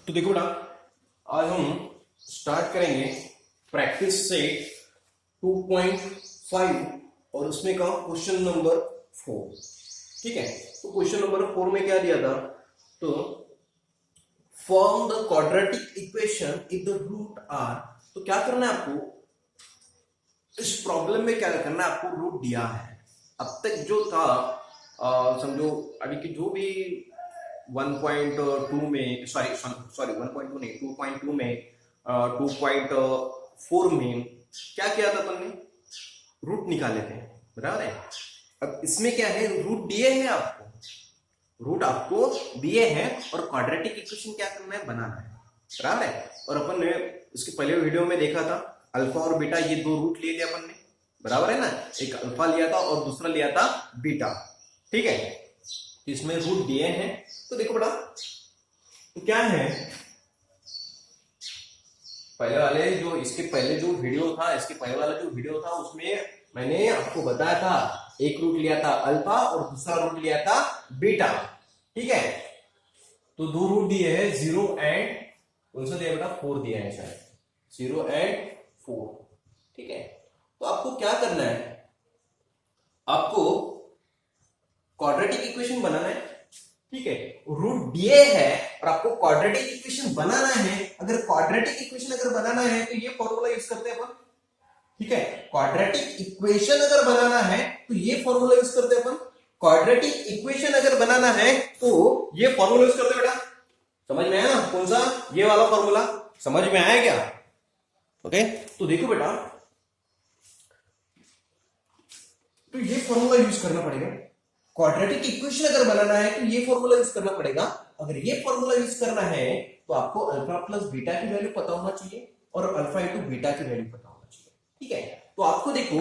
तो देखो बेटा, आज हम स्टार्ट करेंगे प्रैक्टिस सेट 2.5 और उसमें का क्वेश्चन नंबर 4। ठीक है, तो क्वेश्चन नंबर 4 में क्या दिया था, तो form the quadratic equation if the root are. तो क्या करना है आपको इस प्रॉब्लम में, क्या करना है आपको, रूट दिया है। अब तक जो था समझो अभी की जो भी 1.2 में, सॉरी 1.2 नहीं, 2.2 में 2.4 में क्या किया था अपन ने, रूट निकाले थे, बराबर है। अब इसमें क्या है, रूट दिए हैं आपको, रूट आपको दिए हैं और क्वाड्रेटिक इक्वेशन क्या करना है, बनाना है, बराबर है। और अपन ने इसके पहले वीडियो में देखा था अल्फा और बीटा, ये दो रूट ले लिया अपन ने, बराबर है ना। एक अल्फा लिया था और दूसरा लिया था बीटा। ठीक है, इसमें रूट दिए हैं। तो देखो बेटा, तो क्या है, पहले वाले जो इसके पहले जो वीडियो था, इसके पहले वाला जो वीडियो था उसमें मैंने आपको बताया था, एक रूट लिया था अल्फा और दूसरा रूट लिया था बीटा। ठीक है, तो दो रूट दिए हैं, 0 एंड कौन सा दिया बेटा, 4 दिया है शायद, 0 एंड 4। ठीक है, तो आपको क्या करना है, आपको क्वाड्रेटिक इक्वेशन बनाना है। ठीक है, रूट दिए है और आपको क्वाड्रेटिक इक्वेशन बनाना है। अगर क्वाड्रेटिक इक्वेशन अगर बनाना है तो ये फॉर्मूला यूज करते हैं अपन। ठीक है, क्वाड्रेटिक इक्वेशन अगर बनाना है तो ये फॉर्मूला यूज करते हैं अपन। क्वाड्रेटिक इक्वेशन अगर बनाना है तो ये फॉर्मूला यूज करते हैं बेटा। समझ में आया ना, कौन सा, ये वाला फॉर्मूला समझ में आया क्या? ओके, तो देखो बेटा, तो ये फॉर्मूला यूज करना पड़ेगा। क्वाड्रेटिक इक्वेशन अगर बनाना है तो ये फॉर्मूला यूज करना पड़ेगा। अगर ये फॉर्मूला यूज करना है तो आपको अल्फा प्लस बीटा की वैल्यू पता होना चाहिए और अल्फा इंटू बीटा की वैल्यू पता होना चाहिए। ठीक है, तो आपको देखो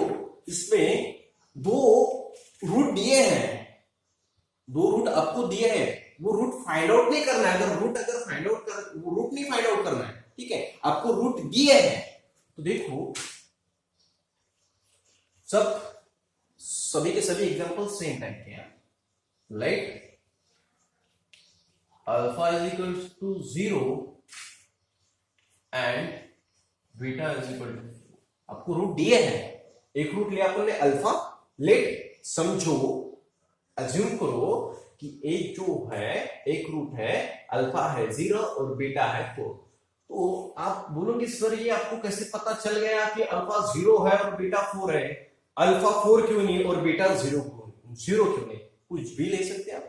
इसमें दो रूट दिए हैं, दो रूट आपको दिए हैं, वो रूट फाइंड आउट नहीं करना है। अगर रूट फाइंड आउट कर, वो रूट नहीं फाइंड आउट करना है। ठीक है, आपको रूट दिए हैं। तो देखो सभी के सभी एग्जांपल सेम टाइप के हैं, like alpha is equal to 0 and beta is equal to, आपको रूट दिए हैं। एक रूट लिया अपन ने अल्फा, लेट समझो, अज्यूम करो कि एक जो है, एक रूट है अल्फा है 0 और बीटा है 4। तो आप बोलोगे सर ये आपको कैसे पता चल गया कि अल्फा 0 है और बीटा 4 है, अल्फा 4 क्यों नहीं और बीटा 0 क्यों नहीं? कुछ भी ले सकते हैं आप,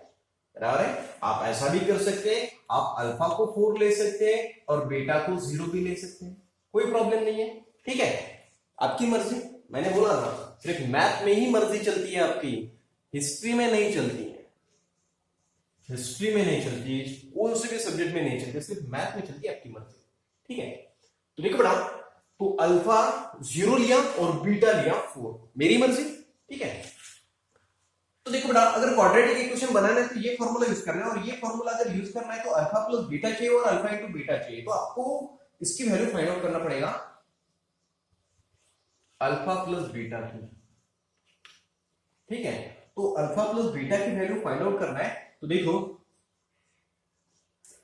बराबर है। आप ऐसा भी कर सकते हैं, आप अल्फा को 4 ले सकते हैं और बीटा को 0 भी ले सकते हैं, कोई प्रॉब्लम नहीं है। ठीक है, आपकी मर्जी। मैंने बोला था सिर्फ मैथ में ही मर्जी चलती है आपकी, हिस्ट्री में नहीं चलती है, हिस्ट्री में नहीं चलती, कौन से भी सब्जेक्ट में नहीं चलती, सिर्फ मैथ में चलती है आपकी मर्जी। ठीक है, तो देखो बेटा, तो अल्फा 0 लिया और बीटा लिया 4, मेरी मर्जी। ठीक है, तो देखो बेटा, अगर क्वाड्रेटिक इक्वेशन बनाना है तो ये फॉर्मूला यूज करना है, और ये फॉर्मूला अगर यूज करना है तो अल्फा प्लस बीटा चाहिए और अल्फा इंटू बीटा चाहिए। तो आपको इसकी वैल्यू फाइंड आउट करना पड़ेगा, अल्फा प्लस बीटा की। ठीक है, तो अल्फा प्लस बीटा की वैल्यू फाइंड आउट करना है। तो देखो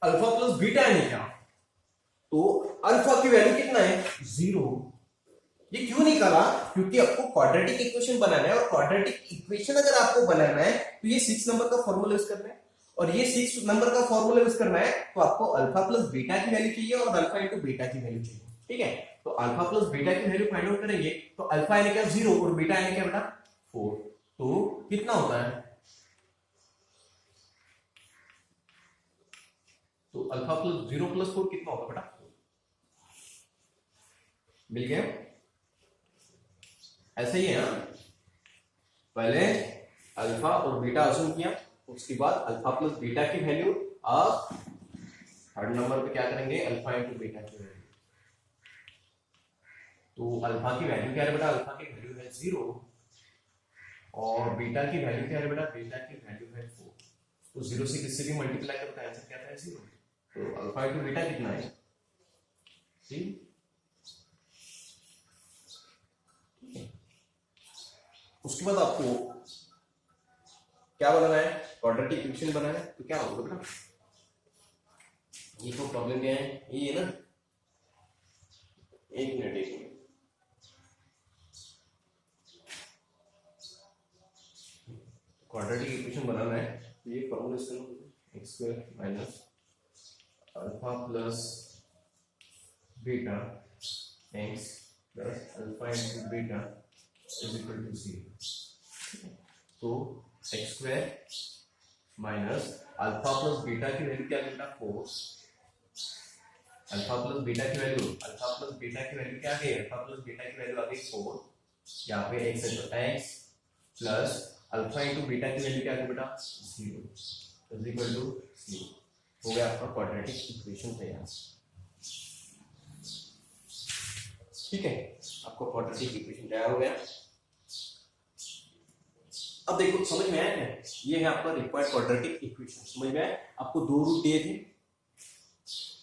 अल्फा प्लस बीटा है क्या, तो अल्फा की वैल्यू कितना है, 0। ये क्यों निकाला, क्योंकि आपको क्वाड्रेटिक इक्वेशन बनाना है, और क्वाड्रेटिक इक्वेशन अगर आपको बनाना है तो ये 6 नंबर का फॉर्मूला यूज करना है, और ये 6 नंबर का फॉर्मूला यूज करना है तो आपको अल्फा प्लस बीटा की वैल्यू चाहिए और अल्फा इंटू बीटा की वैल्यू चाहिए। ठीक है, तो अल्फा प्लस बीटा की वैल्यू फाइंड आउट करेंगे तो अल्फा यानी क्या 0 और बीटा यानी क्या बेटा 4, तो कितना होता है, तो अल्फा प्लस 0 प्लस 4 कितना होगा बेटा, मिल गया। ऐसे ही है ना, पहले अल्फा और बीटा अज्यूम किया, उसके बाद अल्फा प्लस बीटा की वैल्यू, अब थर्ड नंबर पे क्या करेंगे, अल्फा इंटू बीटा की वैल्यू। तो अल्फा की वैल्यू क्या है बेटा, अल्फा की वैल्यू है 0 और बीटा की वैल्यू क्या है बेटा, बीटा की वैल्यू है 4। तो 0 से किससे भी मल्टीप्लाई करता है, आंसर क्या आता है 0। तो अल्फा इंटू बीटा कितना है, 3। उसके बाद आपको क्या बनाना है, क्वाड्रेटिक इक्वेशन बनाना है। तो क्या होगा बेटा, ये तो प्रॉब्लम क्या है, ये है ना, एक मिनट क्वाड्रेटिक इक्वेशन बनाना है, तो ये फॉर्मूला इसका X square minus alpha plus beta X plus alpha into beta is equal to 0। तो X square minus alpha plus beta की वैल्यू क्या बेटा 4, अल्फा प्लस बीटा की वैल्यू क्या है, अल्फा प्लस बीटा की वैल्यू आ गई 4, यहाँ पे x है तो x plus alpha into beta की वैल्यू क्या है बेटा 0 इज इक्वल टू 0। हो गया आपका क्वाड्रेटिक इक्वेशन तैयार। ठीक है, आपका क्वाड्रेटिक इक्वेशन तैयार हो गया। अब देखो समझ में आया है, ये है आपका रिक्वायर्ड क्वाड्रेटिक इक्वेशन। समझ में आया, आपको दो रूट दिए थे,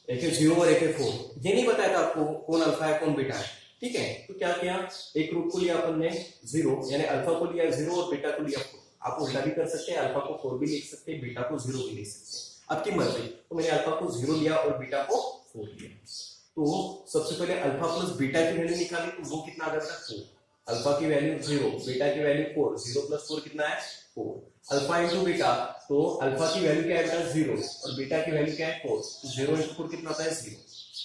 एक है 0 और एक है 4। ये नहीं बताया था आपको कौन अल्फा है कौन बीटा है। ठीक है, तो क्या किया, एक रूट को लिया अपन ने 0, यानी अल्फा को लिया 0 और बीटा को लिया 4। आप उल्टा भी कर सकते हैं, अल्फा को 4 भी लिख सकते हैं, बीटा को 0 भी लिख सकते हैं, आपकी मर्जी। तो मैंने अल्फा को 0 लिया और बीटा को 4 लिया। तो सबसे पहले अल्फा प्लस बीटा की वैल्यू निकाली, तो वो कितना आ गया बेटा 4। अल्फा की वैल्यू 0, बीटा की वैल्यू 4, 0 प्लस 4 कितना है 4। अल्फा इंटू बीटा, तो अल्फा की वैल्यू क्या है बेटा 0 और बीटा की वैल्यू क्या है 4, तो 0 इंटू 4 कितना आता है 0।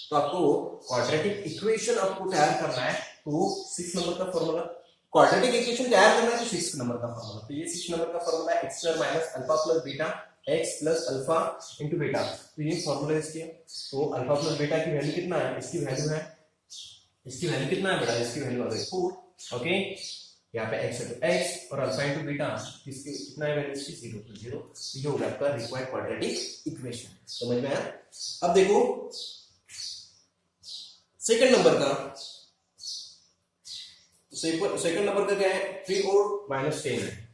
तो आपको क्वाड्रेटिक इक्वेशन आपको तैयार करना है, तो 6 नंबर का फॉर्मूला, क्वाड्रेटिक इक्वेशन तैयार करना है तो 6 नंबर का फॉर्मूला। तो ये 6 नंबर का फॉर्मूला है, x square minus alpha plus beta X plus alpha into beta. तो ये फॉर्मूला है इसके। तो अल्फा प्लस बीटा की वैल्यू कितना है, इसकी वैल्यू कितना है बेटा, इसकी वैल्यू आ गई 4। ओके, यहाँ पे x है तो x और अल्फा इंटू बीटा किसकी कितना है वैल्यू इसकी 0 तो 0। तो ये हो गया आपका रिक्वायर्ड क्वाड्रेटिक इक्वेशन। समझ में आया। अब देखो सेकंड नंबर का, सेकंड नंबर का क्या है, 3 और -10 है।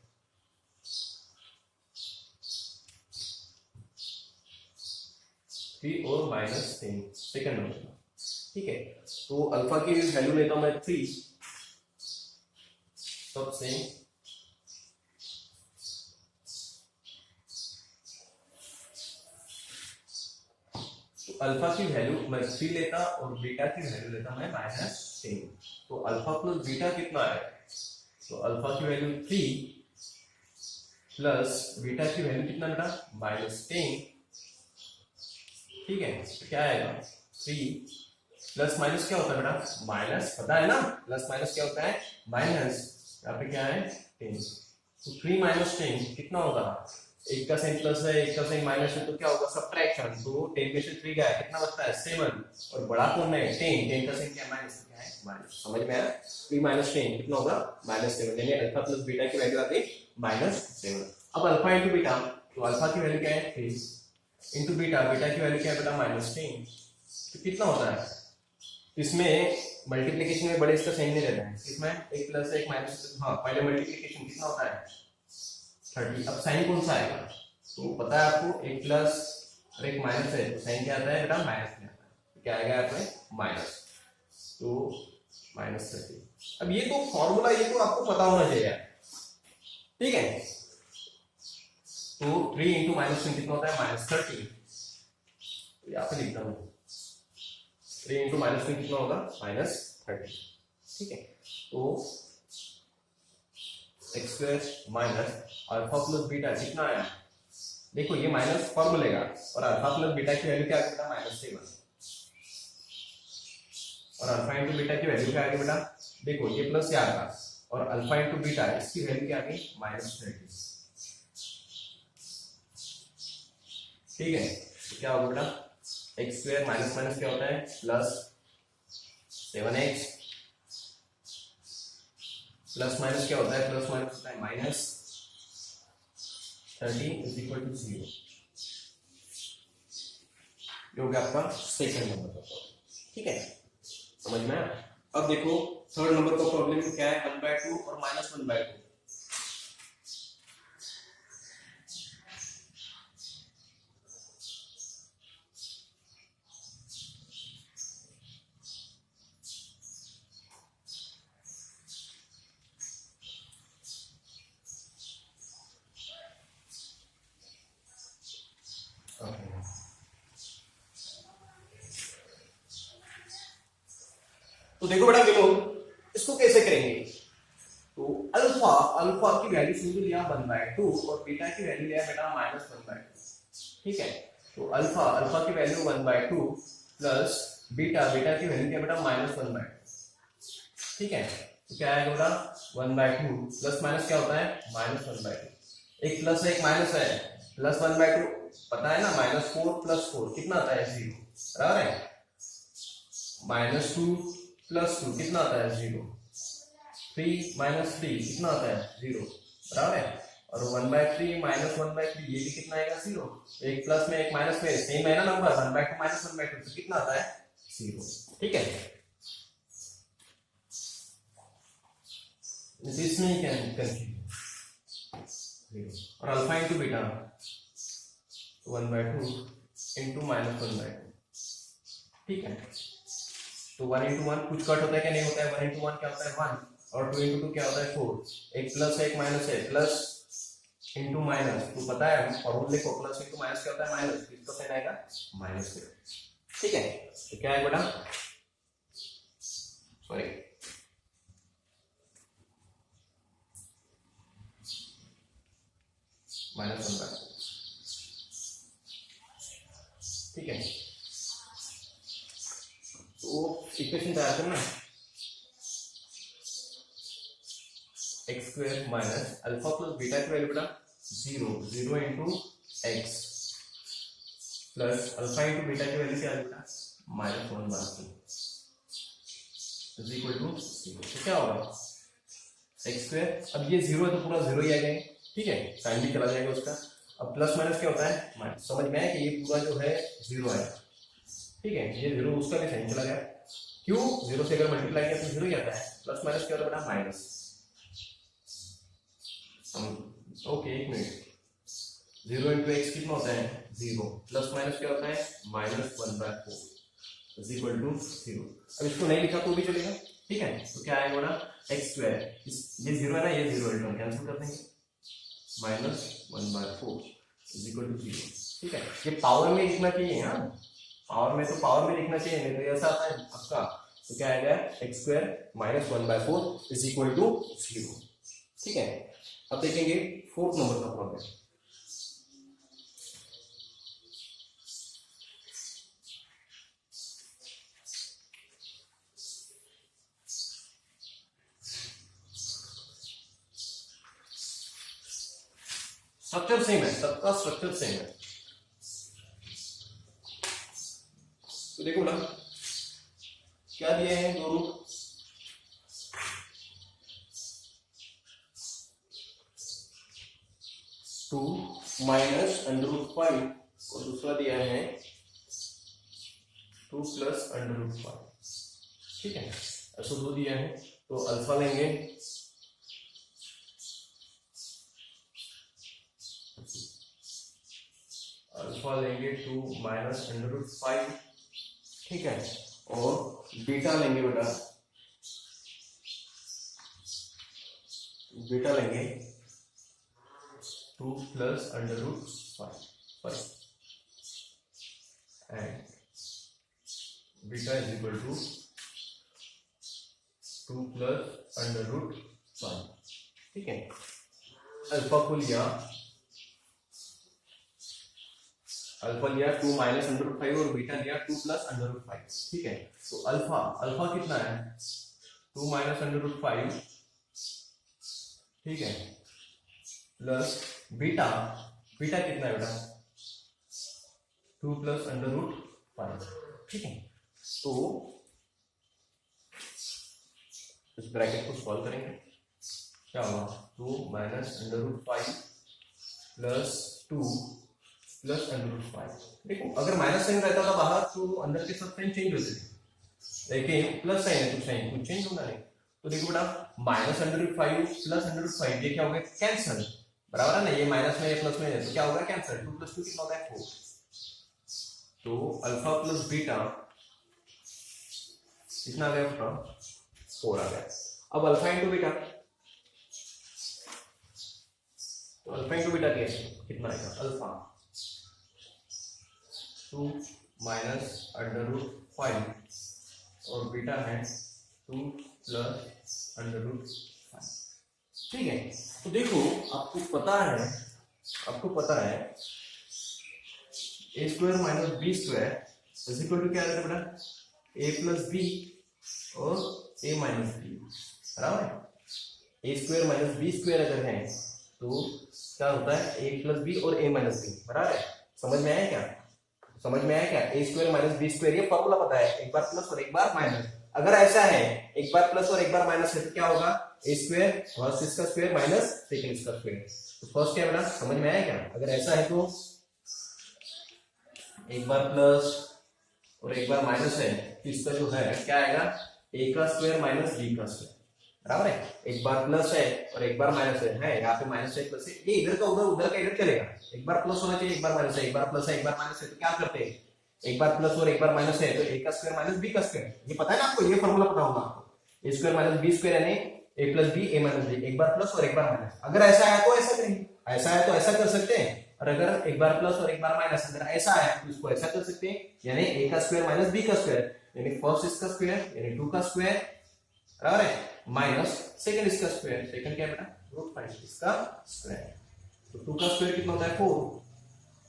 और -10 सेकंड नंबर का। ठीक है, तो अल्फा की वैल्यू लेता हूं मैं 3, सबसे तो अल्फा की वैल्यू मैं 3 लेता और बीटा की वैल्यू लेता मैं -10। तो अल्फा प्लस बीटा कितना है, तो अल्फा की वैल्यू 3 प्लस बीटा की वैल्यू कितना बेटा -10। ठीक है, तो क्या आएगा 3 प्लस माइनस क्या होता है बेटा माइनस, पता है ना, प्लस माइनस क्या होता है माइनस, यहाँ पे क्या है 10। तो 3 - 10 कितना होगा, एक का साइन प्लस है एक का साइन माइनस है, तो क्या होगा सब्ट्रैक्शन। तो 10 में से 3 गया कितना बचता है 7, और बड़ा कौन है 10 का साइन क्या है माइनस, क्या है माइनस। समझ में आया, 3 - 10 कितना होगा -7, यानी अल्फा प्लस बीटा की वैल्यू आ गई -7। अब अल्फा इंटू बीटा, तो अल्फा की वैल्यू क्या है 3 इंटू बीटा की वैल्यू क्या है बेटा -10, तो कितना होता है, इसमें मल्टीप्लिकेशन में बड़े इसका साइन नहीं रहता है, इसमें एक प्लस एक माइनस, हाँ पहले मल्टीप्लिकेशन कितना होता है 30। अब साइन कौन सा आएगा, तो पता है आपको एक प्लस और एक माइनस है, तो साइन क्या आता है बेटा माइनस में आता है, तो क्या आएगा यहाँ पे माइनस, तो -30। अब ये तो फॉर्मूला, ये तो आपको पता होना चाहिए, ठीक है। तो 3 इंटू -10 कितना होता है -30, तो यहाँ पे लिखता हूँ 3 इंटू -10 कितना होगा -30। ठीक है, तो X square minus alpha plus beta कितना आया, देखो ये माइनस फॉर्मूले का, और अल्फा प्लस बीटा की वैल्यू क्या आ गई -7, और अल्फा इंटू बीटा की वैल्यू क्या आ गई बेटा, देखो ये प्लस यहाँ का, और अल्फा इंटू बीटा इसकी वैल्यू क्या आ गई -30। ठीक है, तो क्या होगा बेटा एक्स स्क्वायर माइनस माइनस क्या होता है प्लस 7x, प्लस माइनस क्या होता है, प्लस माइनस होता है -30 इज इक्वल टू 0। ये हो गया आपका सेकंड नंबर का प्रॉब्लम। ठीक है, समझ में आया। अब देखो थर्ड नंबर का प्रॉब्लम क्या है, 1/2 और -1/2। तो देखो बेटा विनोद, इसको कैसे करेंगे? तो अल्फा अल्फा की वैल्यू सिंपल लिया 1/2 और बीटा की वैल्यू लिया बेटा -1/2। ठीक है, तो अल्फा अल्फा की वैल्यू 1/2 प्लस बीटा बीटा की वैल्यू क्या बेटा -1/2। ठीक है, तो क्या आएगा बेटा 1/2 प्लस माइनस क्या होता है -1/2। एक प्लस है एक माइनस है, प्लस 1/2 पता है ना, -4 + 4 कितना आता है 0, बराबर है। -2 + 2 कितना आता है 0, 3 - 3 कितना आता है 0, बराबर है। और 1/3 -1/3 ये भी कितना आएगा 0। एक प्लस में एक माइनस में सेम है ना नंबर, 1/2 - 1/2 तो कितना आता है 0। ठीक है, इसमें ही क्या कंफ्यूजन। और अल्फा इंटू बीटा 1/2 इंटू -1/2। ठीक है, तो 1 × 1 कुछ कट होता है क्या, नहीं होता है। 1 × 1 क्या होता है 1 और 2 × 2 क्या होता है 4। एक प्लस है एक माइनस है, प्लस इंटू माइनस, तो पता है फॉर्मूला लिखो, प्लस इंटू माइनस क्या होता है माइनस, इसका साइन आएगा -0। ठीक है, तो क्या है बेटा, सॉरी -1/2। ठीक है, तो इक्वेशन तैयार करना, x² minus alpha plus beta की वैल्यू बेटा 0 0 into x plus alpha into beta की वैल्यू क्या है बेटा -1/2 इज इक्वल टू 0। तो क्या होगा x², अब ये 0 है तो पूरा 0 ही आ जाएगा। ठीक है, साइन भी चला जाएगा उसका। अब प्लस माइनस क्या होता है माइनस, समझ में आया कि ये पूरा जो है 0 है। ठीक है, ये 0 उसका भी साइन चला गया, क्यों 0 से अगर मल्टीप्लाई किया तो 0 ही आता है। प्लस माइनस क्या होता है बेटा माइनस। ओके एक मिनट, 0 इंटू एक्स कितना होता है 0, प्लस माइनस क्या होता है -1/4 इज इक्वल टू 0। अब इसको नहीं लिखा तो भी चलेगा। ठीक है, तो क्या आएगा ना x², ये 0 है ना, ये 0 रिटर्न कैंसिल कर देंगे, -1/4 इज इक्वल टू 0। ठीक है, ये पावर में लिखना चाहिए, हाँ पावर में तो पावर में लिखना चाहिए, नहीं तो ऐसा आता है आपका। तो क्या आएगा x² -1/4 इज इक्वल टू 0। ठीक है, अब देखेंगे 4th नंबर का प्रॉब्लम। स्ट्रक्चर सेम है, सबका स्ट्रक्चर सेम है। तो देखो ना क्या दिए हैं, दो रूट, टू माइनस √5 और दूसरा दिया है 2 + √5। ठीक है, ऐसा दो दिया है, तो अल्फा लेंगे अल्फा लेंगे 2 माइनस √5। ठीक है, और बीटा लेंगे बेटा, बीटा लेंगे 2 + √5 and beta is equal to 2 + √5। ठीक है, अल्फा को लिया, अल्फा लिया 2 माइनस √5 और बीटा लिया 2 + √5। ठीक है, तो अल्फा अल्फा कितना है 2 माइनस √5। ठीक है, प्लस बीटा बीटा कितना है बेटा 2 + √5। ठीक है, तो इस ब्रैकेट को सॉल्व करेंगे, क्या होगा 2 माइनस √5 प्लस 2 + √5। देखो अगर माइनस साइन रहता था बाहर तो अंदर के सब साइन चेंज होते थे, लेकिन प्लस साइन है तो साइन कुछ चेंज होना नहीं। तो देखो बेटा -√5 + √5 ये क्या हो गया कैंसिल, बराबर है ना, ये माइनस में ये प्लस में है तो क्या होगा कैंसिल, 2 + 2 कितना होता है 4। तो अल्फा प्लस बीटा कितना आ गया बेटा 4 आ गया। अब अल्फा इंटू बीटा, तो अल्फा इंटू बीटा कितना आएगा अल्फा 2 माइनस √5 और बीटा है 2 प्लस अंडर रूट 5। ठीक है, तो देखो आपको पता है a square minus B square is equal to क्या आता है बेटा, ए प्लस बी और ए माइनस बी, बराबर है। A square minus B square अगर है तो क्या होता है, ए प्लस बी और ए माइनस बी, बराबर है। समझ में आया क्या, ए स्क्वायर माइनस बी स्क्वायर, ये फॉर्मूला पता है, एक बार प्लस और एक बार माइनस। अगर ऐसा है एक बार प्लस और एक बार माइनस है तो क्या होगा, ए स्क्वायर फर्स्ट इसका स्क्वायर माइनस सेकंड इसका स्क्वायर। तो फर्स्ट क्या बेटा, समझ में आया क्या, अगर ऐसा है तो एक बार प्लस और एक बार माइनस है तो इसका जो है क्या आएगा, ए का स्क्वायर माइनस बी का स्क्वायर, बराबर है। एक बार प्लस है और एक बार माइनस है यहाँ पे माइनस है प्लस है, ये इधर का उधर उधर का इधर चलेगा। एक बार प्लस होना चाहिए, एक बार माइनस है, एक बार प्लस है एक बार माइनस है, तो क्या करते हैं, एक बार प्लस और एक बार माइनस है तो ए का स्क्वायर माइनस बी का स्क्वायर, ये पता है ना आपको, ये फॉर्मूला पता होगा आपको, ए स्क्वायर माइनस बी स्क्वायर यानी ए प्लस बी ए माइनस बी, एक बार प्लस और एक बार माइनस। अगर ऐसा है तो ऐसा करेंगे, ऐसा है तो ऐसा कर सकते हैं, और अगर एक बार प्लस और एक बार माइनस अगर ऐसा है तो इसको ऐसा कर सकते हैं, यानी ए का स्क्वायर माइनस बी का स्क्वायर, यानी फर्स्ट इसका स्क्वायर यानी 2 का स्क्वायर, बराबर है, माइनस सेकंड इसका स्क्वायर, सेकंड क्या बेटा रूट 5 इसका स्क्वायर। तो 2 का स्क्वायर कितना होता है 4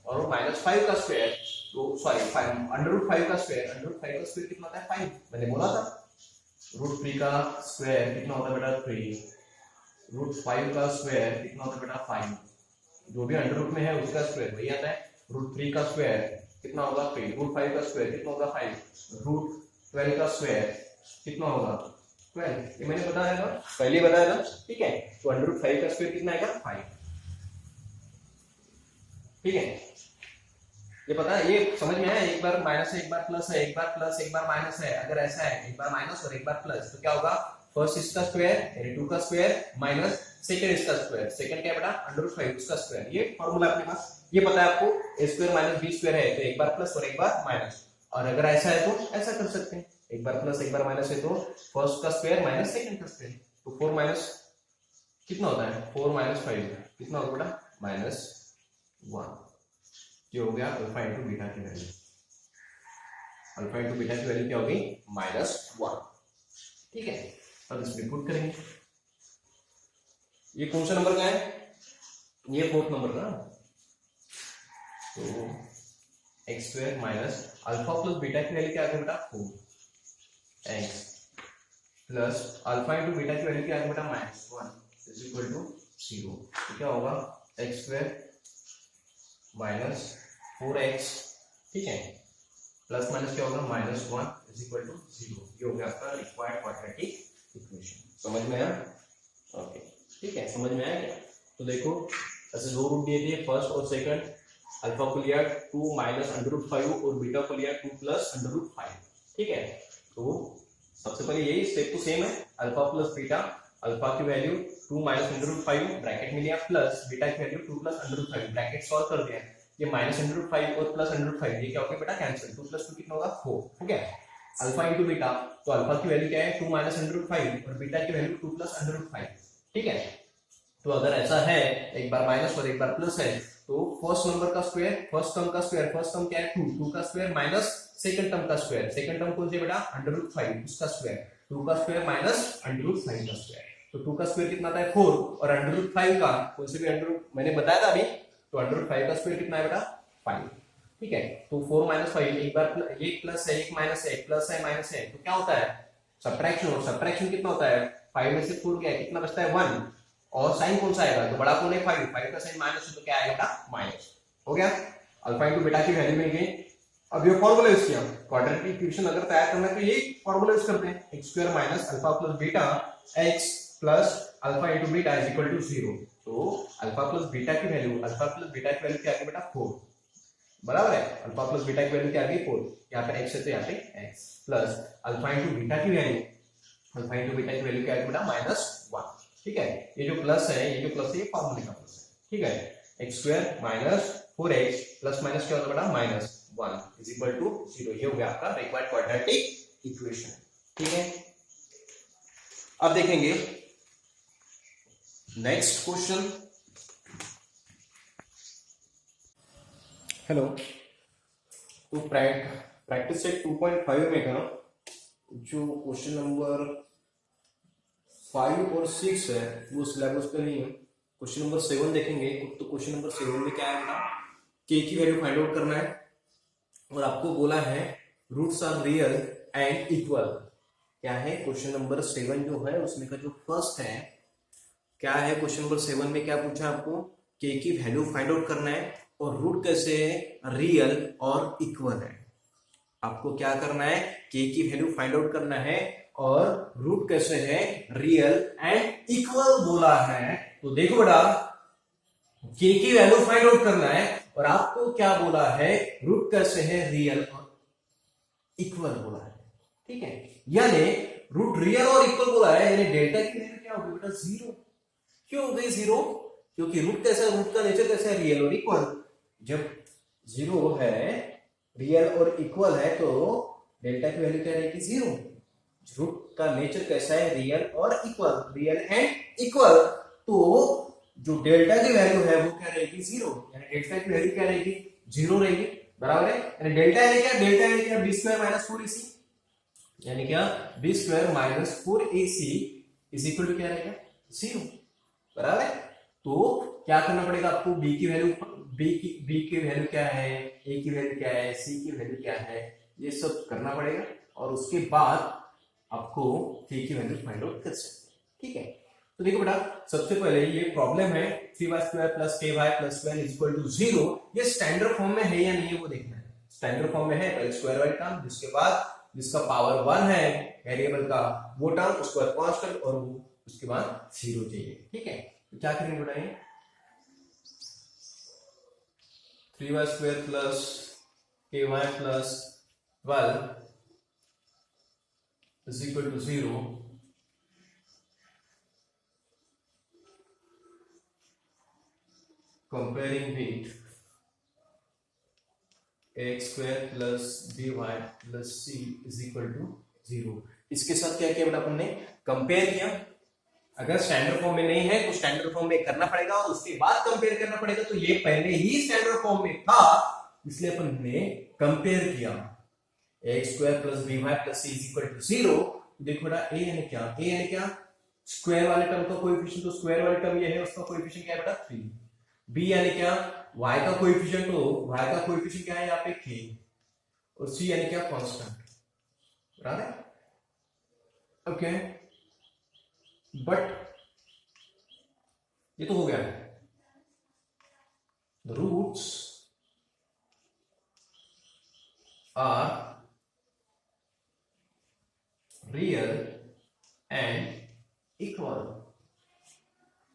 और माइनस 5 का स्क्वायर, तो सॉरी 5 अंडर रूट 5 का स्क्वायर, अंडर रूट 5 का स्क्वायर कितना होता है 5, मैंने बोला था। रूट 3 का स्क्वायर कितना होता है बेटा 3, रूट 5 का स्क्वायर कितना होता है बेटा 5, जो भी अंडर रूट में है उसका स्क्वायर वही आता है। रूट 3 का स्क्वायर कितना होगा 3, रूट 5 का स्क्वायर कितना होगा 5, रूट 12 का स्क्वायर कितना होगा 12, ये मैंने बताया था पहले बताया था, ठीक है। तो अंडर रूट 5 का स्क्वायर कितना आएगा 5, ठीक है, ये पता है, ये समझ में आया। एक बार माइनस है एक बार प्लस है, एक बार प्लस एक बार माइनस है, अगर ऐसा है एक बार माइनस और एक बार प्लस तो क्या होगा, फर्स्ट इसका स्क्वायर यानी 2 का स्क्वायर माइनस सेकंड इसका स्क्वायर, सेकंड क्या बेटा अंडर रूट 5 उसका स्क्वायर, ये फॉर्मूला अपने पास, ये पता है आपको। ए स्क्वायर माइनस बी स्क्वायर है तो एक बार प्लस और एक बार माइनस, और अगर ऐसा है तो ऐसा कर सकते हैं, एक बार प्लस एक बार माइनस है तो फर्स्ट का स्क्वायर माइनस सेकंड का स्क्वायर, तो 4 माइनस कितना होता है 4 माइनस 5 कितना होगा बेटा माइनस 1, ये हो गया अल्फा इंटू बीटा की वैल्यू, अल्फा इंटू बीटा की वैल्यू क्या होगी -1, ठीक है। अब इसमें पुट करेंगे, ये कौन सा नंबर का है, ये 4th नंबर का, तो X square minus alpha plus beta की वैल्यू क्या आ गया बेटा 4 x plus alpha into beta की वैल्यू क्या आ गया बेटा -1 इज इक्वल टू 0, तो क्या होगा एक्स स्क्वायर माइनस 4x, ठीक है, प्लस माइनस क्या होगा -1 इज इक्वल टू 0, ये हो गया आपका रिक्वायर्ड क्वाड्रेटिक इक्वेशन। समझ में आया, ओके, ठीक है, समझ में आया क्या। तो देखो ऐसे दो रूट दिए थे, फर्स्ट और सेकंड, अल्फा को लिया 2 माइनस अंडर रूट 5 और बीटा को लिया 2 प्लस अंडर रूट 5, ठीक है। तो सबसे पहले यही स्टेप तो सेम है, अल्फा प्लस बीटा, अल्फा की value 2 minus under root 5 bracket में लिया प्लस बीटा की value 2 plus under root 5 bracket solve कर दिया, ये माइनस अंडर रूट 5 और प्लस अंडर रूट 5 ये क्या हो गया बेटा कैंसिल, 2 प्लस 2 कितना होगा 4, हो गया। अल्फा इंटू बीटा, तो अल्फा की वैल्यू क्या है 2 माइनस अंडर रूट 5 और बीटा की वैल्यू 2 प्लस अंडर रूट 5, ठीक है। तो अगर ऐसा है एक बार माइनस और एक बार प्लस है तो फर्स्ट नंबर का स्क्वायर, फर्स्ट टर्म का स्क्वायर, फर्स्ट टर्म क्या है 2, 2 का स्क्वायर माइनस सेकंड टर्म का स्क्वायर, सेकंड टर्म कौन सी बेटा अंडर रूट 5 उसका स्क्वायर, 2 का स्क्वायर माइनस अंडर रूट 5 का स्क्वायर, तो 2 का स्क्वायर कितना आता है 4 और अंडर रूट 5 का कौन से भी अंडर रूट मैंने बताया था अभी, तो अंडर रूट 5 का स्क्वायर कितना है बेटा 5, ठीक है। तो 4 माइनस 5 एक बार एक प्लस है एक माइनस है, एक प्लस है माइनस है, तो क्या होता है सब्ट्रैक्शन, और सब्ट्रैक्शन कितना होता है 5 में से 4 गया कितना बचता है 1, और साइन कौन सा आएगा तो बड़ा कौन है 5, 5 का साइन माइनस है तो क्या आएगा बेटा माइनस, हो गया। अल्फा इंटू बीटा की वैल्यू मिल गई। अब ये फॉर्मूला यूज किया, क्वाड्रेटिक इक्वेशन अगर तैयार करना है तो यही फॉर्मूला यूज करते हैं, X square minus alpha plus beta X plus alpha into beta is equal to 0, तो अल्फा प्लस बीटा की वैल्यू, अल्फा प्लस बीटा की वैल्यू क्या आ गई बेटा 4, बराबर है, अल्फा प्लस बीटा की वैल्यू क्या आ गई 4, यहाँ पे x है तो यहाँ पे x plus alpha into beta की वैल्यू, अल्फा इंटू बीटा की वैल्यू क्या आ गई बेटा -1, ठीक है। ये जो प्लस है ये जो प्लस है ये फॉर्मूले का प्लस है, ठीक है। X square minus 4x plus minus क्या होता है बेटा -1 इज इक्वल टू 0, ये हो गया आपका रिक्वायर्ड क्वाड्रेटिक इक्वेशन, ठीक है। अब देखेंगे नेक्स्ट क्वेश्चन। हेलो, तो प्रैक्टिस सेट 2.5 में का जो क्वेश्चन नंबर 5 और 6 है वो सिलेबस पे नहीं है। क्वेश्चन नंबर 7 देखेंगे तो क्वेश्चन नंबर 7 में क्या है बेटा, के की वैल्यू फाइंड आउट करना है और आपको बोला है roots are real and equal. क्या है क्वेश्चन नंबर 7 जो है उसमें का जो फर्स्ट है, क्या है क्वेश्चन नंबर 7 में क्या पूछा आपको, के की वैल्यू फाइंड आउट करना है और रूट कैसे है, रियल और इक्वल है। आपको क्या करना है, के की वैल्यू फाइंड आउट करना है और रूट कैसे है, रियल एंड इक्वल बोला है। तो देखो बेटा, के की वैल्यू फाइंड आउट करना है और आपको क्या बोला है, रूट कैसे है, रियल और इक्वल बोला है। ठीक है, यानी रूट रियल और इक्वल बोला है, यानी डेल्टा की वैल्यू क्या होगी बेटा, 0। क्यों हो गई 0, क्योंकि रूट कैसा है, रूट का नेचर कैसा है, रियल और इक्वल। जब 0 है, रियल और इक्वल है तो डेल्टा की वैल्यू क्या रहेगी, 0। रूट का नेचर कैसा है, रियल और इक्वल, रियल एंड इक्वल। तो जो डेल्टा की वैल्यू है वो क्या रहेगी, 0, यानी डेल्टा की वैल्यू क्या रहेगी, 0 रहेगी। बराबर है, यानी डेल्टा यानी क्या, डेल्टा यानी क्या, बी स्क्वायर माइनस 4ac, यानी क्या, B square minus 4ac is equal to क्या रहेगा, 0। बराबर है, तो क्या करना पड़ेगा आपको, बी की वैल्यू, बी की वैल्यू क्या है, ए की वैल्यू क्या है, सी की वैल्यू क्या है, ये सब करना पड़ेगा और उसके बाद आपको के की वैल्यू फाइंड आउट कर सकते हैं। ठीक है, तो देखो बेटा, सबसे पहले ये प्रॉब्लम है 3y² plus ky plus 12 equal to 0, ये स्टैंडर्ड फॉर्म में है या नहीं है वो देखना है। स्टैंडर्ड फॉर्म में है, पहले स्क्वायर वाली टर्म, जिसके बाद जिसका पावर 1 है वेरिएबल का वो टर्म, उसके बाद कांस्टेंट और वो उसके बाद 0 चाहिए। ठीक है, तो क्या करेंगे बेटा, ये 3y² plus ky plus 12 is equal to 0, comparing with ax square plus by plus c is equal to 0। इसके साथ क्या किया बेटा, अपन ने कंपेयर किया। अगर स्टैंडर्ड फॉर्म में नहीं है तो स्टैंडर्ड फॉर्म में करना पड़ेगा और उसके बाद कंपेयर करना पड़ेगा। तो ये पहले ही स्टैंडर्ड फॉर्म में था, इसलिए अपन ने कंपेयर किया। ax square plus by plus c is equal to 0। देखो बेटा, a यानी क्या, a यानी क्या, स्क्वायर वाले टर्म का कोएफिशिएंट, तो स्क्वायर वाले टर्म ये है, उसका कोएफिशिएंट क्या है बेटा, 3। b यानी क्या, y का कोएफिशिएंट, तो y का कोएफिशिएंट क्या है यहाँ पे, k, और c यानी क्या, कांस्टेंट। बराबर है, ओके। बट ये तो हो गया, the roots are real and equal.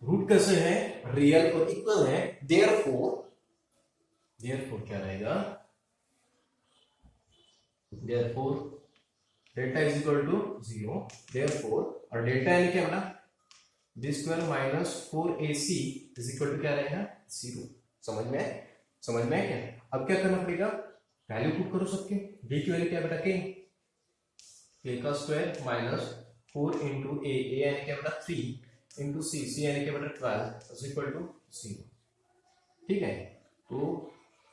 Root कैसे है, रियल और इक्वल है, देयरफॉर क्या रहेगा, therefore delta is equal to 0। Therefore, और डेल्टा यानी क्या बेटा, B square minus 4ac is equal to क्या रहेगा, 0। समझ में है क्या। अब क्या करना पड़ेगा, वैल्यू पुट करो सबके। b की वैल्यू क्या बेटा, k का स्क्वायर माइनस 4 इंटू a यानी क्या बेटा 3 इंटू c यानी क्या बेटा 12 इज इक्वल टू 0। ठीक है, तो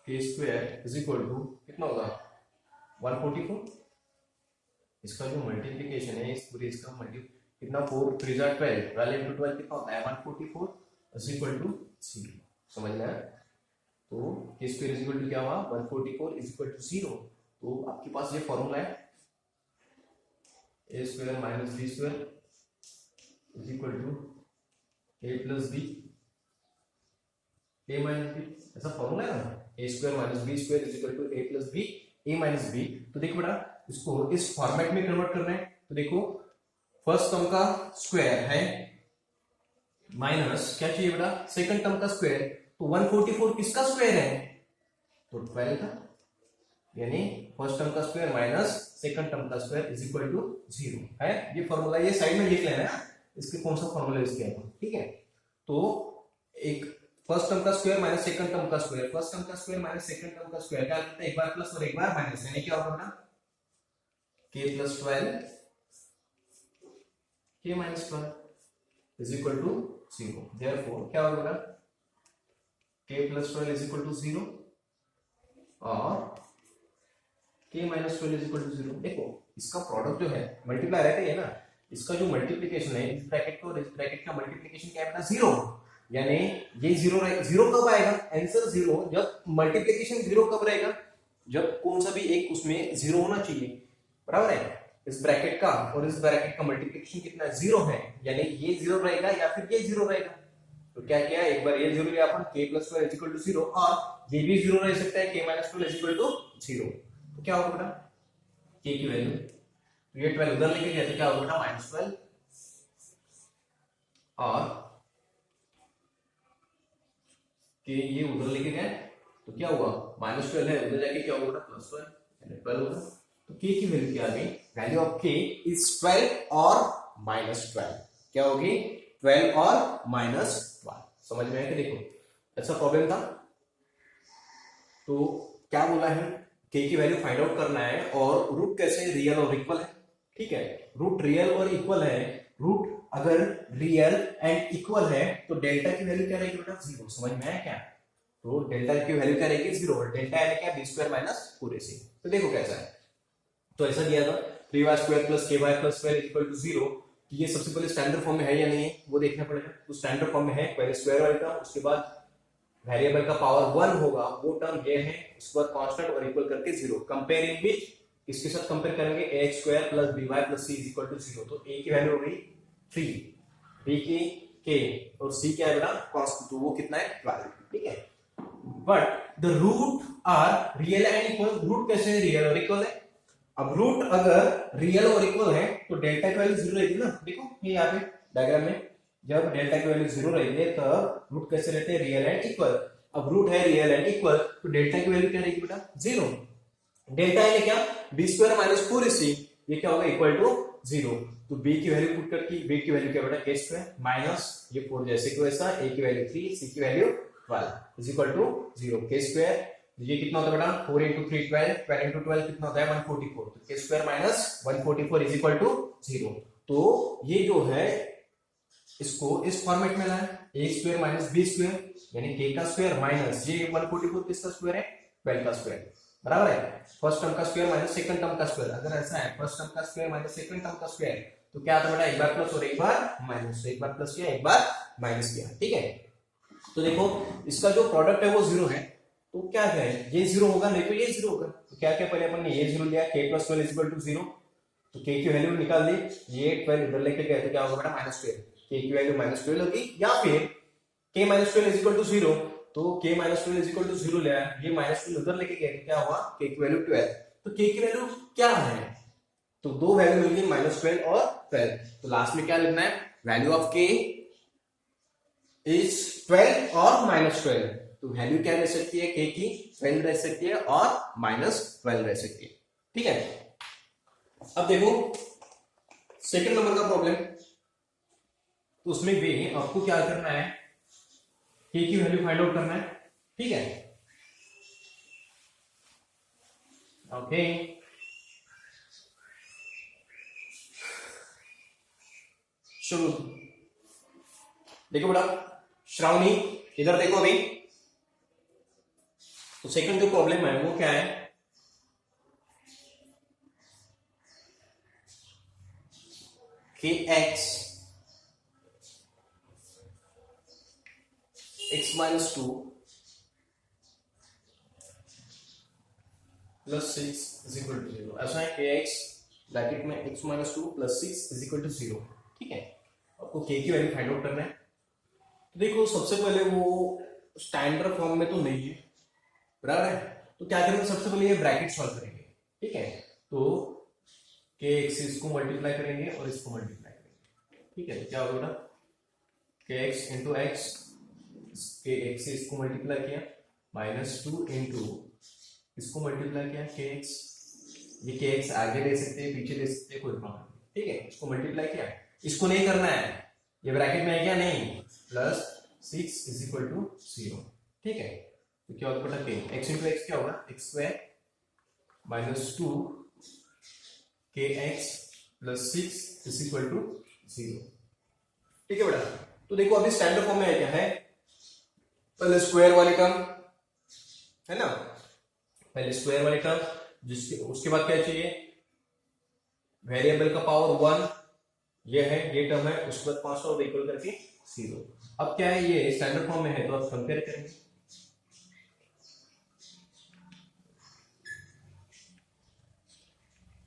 k square is equal to कितना होगा, 144। इसका जो मल्टीप्लिकेशन है इस पूरे इसका कितना, 4 3 जा 12, 12 इंटू 12 कितना होता है, 144 इज इक्वल टू 0। समझ में आया, तो k square is equal to क्या हुआ, 144 इज इक्वल टू 0। तो आपके पास ये फॉर्मूला है, a square minus b square is equal to a plus b, a minus b, ऐसा फॉर्मूला है ना, a square minus b square is equal to a plus b, a minus b। तो देखो बेटा, इसको इस फॉर्मेट में कन्वर्ट करना है। तो देखो, फर्स्ट टर्म का स्क्वायर है माइनस क्या चाहिए बेटा, सेकंड टर्म का स्क्वायर, तो 144 किसका स्क्वायर है, तो 12 का, यानी फर्स्ट टर्म का स्क्वायर माइनस सेकंड टर्म का स्क्वायर इज इक्वल टू 0 है। ये फॉर्मूला, ये साइड में लिख लेना है, इसके कौन सा फॉर्मूला यूज किया है। ठीक है, तो एक फर्स्ट टर्म का स्क्वायर माइनस सेकंड टर्म का स्क्वायर, फर्स्ट टर्म का स्क्वायर माइनस सेकंड टर्म का स्क्वायर, क्या करते हैं, एक बार प्लस और एक बार माइनस, यानी क्या होगा बेटा, k plus 12 k minus 12 is equal to 0। Therefore क्या होगा बेटा, k plus 12 is equal to 0 और k minus 12 is equal to 0। देखो, इसका प्रोडक्ट जो है मल्टीप्लाई रहता है ना, इसका जो मल्टीप्लीकेशन है, इस ब्रैकेट को और इस ब्रैकेट का मल्टीप्लीकेशन क्या है बेटा, 0। यानी ये 0 0 कब आएगा, आंसर 0। जब मल्टीप्लीकेशन 0 कब रहेगा, जब कौन सा भी एक उसमें 0 होना चाहिए, बराबर है। इस ब्रैकेट का और इस ब्रैकेट का मल्टीप्लीकेशन कितना है, 0 है, यानी ये 0 रहेगा या फिर ये 0 रहेगा। तो क्या किया, एक बार ये 0 लिया अपन, k + 12 = 0, और ये भी 0 रह सकता है, k - 12 = 0। तो क्या होगा बेटा, k की वैल्यू, तो ये 12 उधर लेके गया तो क्या होगा बेटा, -12, और k ये उधर लेके गए तो क्या हुआ, -12 है, उधर जाके क्या होगा बेटा, +12, यानी 12 होगा। तो k की वैल्यू क्या आ गई, वैल्यू ऑफ k इज 12 और -12, क्या होगी, 12 और -12। समझ में आया कि देखो अच्छा प्रॉब्लम था। तो क्या बोला है, k की वैल्यू फाइंड आउट करना है, और रूट कैसे, रियल और इक्वल है, ठीक है। रूट रियल और इक्वल है, रूट अगर रियल एंड इक्वल है तो डेल्टा की वैल्यू क्या रहेगी बेटा, 0। समझ में आया क्या, तो डेल्टा की वैल्यू क्या रहेगी, 0, और डेल्टा यानी क्या, b² - 4ac। तो देखो कैसा है, तो ऐसा दिया था 3y² + ky + 12 = 0। ये सबसे पहले स्टैंडर्ड फॉर्म में है या नहीं है वो देखना पड़ेगा। तो स्टैंडर्ड फॉर्म में है, पहले स्क्वायर वाली टर्म, उसके बाद वेरिएबल का पावर 1 होगा, वो टर्म ये है, उसके बाद कांस्टेंट और इक्वल करके 0। कंपेयरिंग विद, इसके साथ कंपेयर करेंगे, ax² + by + c = 0। तो a की वैल्यू हो गई 3, b की k, और c क्या है बेटा, कांस्टेंट, तो वो कितना है, 12, ठीक है। But the root are real and equal, root कैसे है, रियल और इक्वल है। अब रूट अगर रियल और इक्वल है तो डेल्टा की वैल्यू 0 रहेगी ना, देखो ये यहाँ पे डायग्राम में, जब डेल्टा की वैल्यू 0 रहेगी तब रूट कैसे रहते हैं, रियल एंड इक्वल। अब रूट है रियल एंड इक्वल, तो डेल्टा की वैल्यू क्या रहेगी बेटा, 0। डेल्टा है क्या, b² - 4ac, ये क्या होगा, इक्वल टू 0। तो b की वैल्यू पुट करके, b की वैल्यू क्या बेटा, k² माइनस ये 4 जैसे कि वैसा, a की वैल्यू 3, c की वैल्यू 12 = 0। k², ये कितना होता है बेटा, 4 × 3 12, 12 × 12 कितना होता है, 144। तो k² - 144 = 0। तो ये जो है इसको इस फॉर्मेट में लाए, a² - b², यानी k का स्क्वायर माइनस ये 144 किसका स्क्वायर है, 12 का स्क्वायर, बराबर है। फर्स्ट टर्म का स्क्वायर माइनस सेकंड टर्म का स्क्वायर, अगर ऐसा है फर्स्ट टर्म का स्क्वायर माइनस सेकंड टर्म का स्क्वायर, तो क्या आता बेटा, एक बार प्लस और एक बार माइनस, एक बार प्लस किया एक बार माइनस किया, ठीक है। तो देखो इसका जो प्रोडक्ट है वो 0 है, तो क्या है, ये 0 होगा, नहीं तो ये 0 होगा। तो क्या क्या पहले अपन ने ये 0 लिया, k + 12 = 0, तो k की वैल्यू निकाल दी, ये 12 इधर लेके गए तो क्या होगा बेटा, -12, k की वैल्यू -12 होगी, या फिर k - 12 = 0, तो k - 12 = 0 लिया, ये -12 उधर लेके गए तो क्या हुआ, k की वैल्यू 12। तो k की वैल्यू क्या है, तो दो वैल्यू मिल गई, -12 और 12। तो लास्ट में क्या लिखना है, वैल्यू ऑफ k इज 12 और -12। तो वैल्यू क्या रह सकती है, k की 12 रह सकती है और -12 रह सकती है, ठीक है। अब देखो सेकंड नंबर का प्रॉब्लम, तो उसमें भी आपको क्या करना है, k की वैल्यू फाइंड आउट करना है, ठीक है। ओके शुरू, देखो बेटा श्रावणी इधर देखो अभी। तो सेकंड जो प्रॉब्लम है वो क्या है, kx x - 2 + 6 = 0। ऐसा है kx ब्रैकेट में x - 2 + 6 = 0, ठीक है। आपको k की वैल्यू फाइंड आउट करना है। तो देखो सबसे पहले वो स्टैंडर्ड फॉर्म में तो नहीं है, बराबर है, तो क्या करेंगे, सबसे पहले ये ब्रैकेट सॉल्व करेंगे, ठीक है। तो kx इसको मल्टीप्लाई करेंगे और इसको मल्टीप्लाई करेंगे, ठीक है। तो क्या होगा बेटा, kx × x, kx से इसको मल्टीप्लाई किया, -2 × इसको मल्टीप्लाई किया kx, ये kx आगे ले सकते हैं पीछे ले सकते हैं, कोई प्रॉब्लम नहीं, ठीक है। इसको मल्टीप्लाई किया, इसको नहीं करना है, ये ब्रैकेट में है क्या, नहीं, +6 = 0, ठीक है। तो क्या होगा बेटा, x × x क्या होगा, x² - 2 kx + 6 = 0, ठीक है बेटा। तो देखो अभी स्टैंडर्ड फॉर्म में क्या है, पहले स्क्वायर वाली टर्म है ना, पहले स्क्वायर वाली टर्म, जिसके उसके बाद क्या चाहिए, वेरिएबल का पावर 1, ये है, ये टर्म है, उसके बाद 5 और इक्वल करके 0। अब क्या है, ये स्टैंडर्ड फॉर्म में है तो अब कंपेयर करेंगे।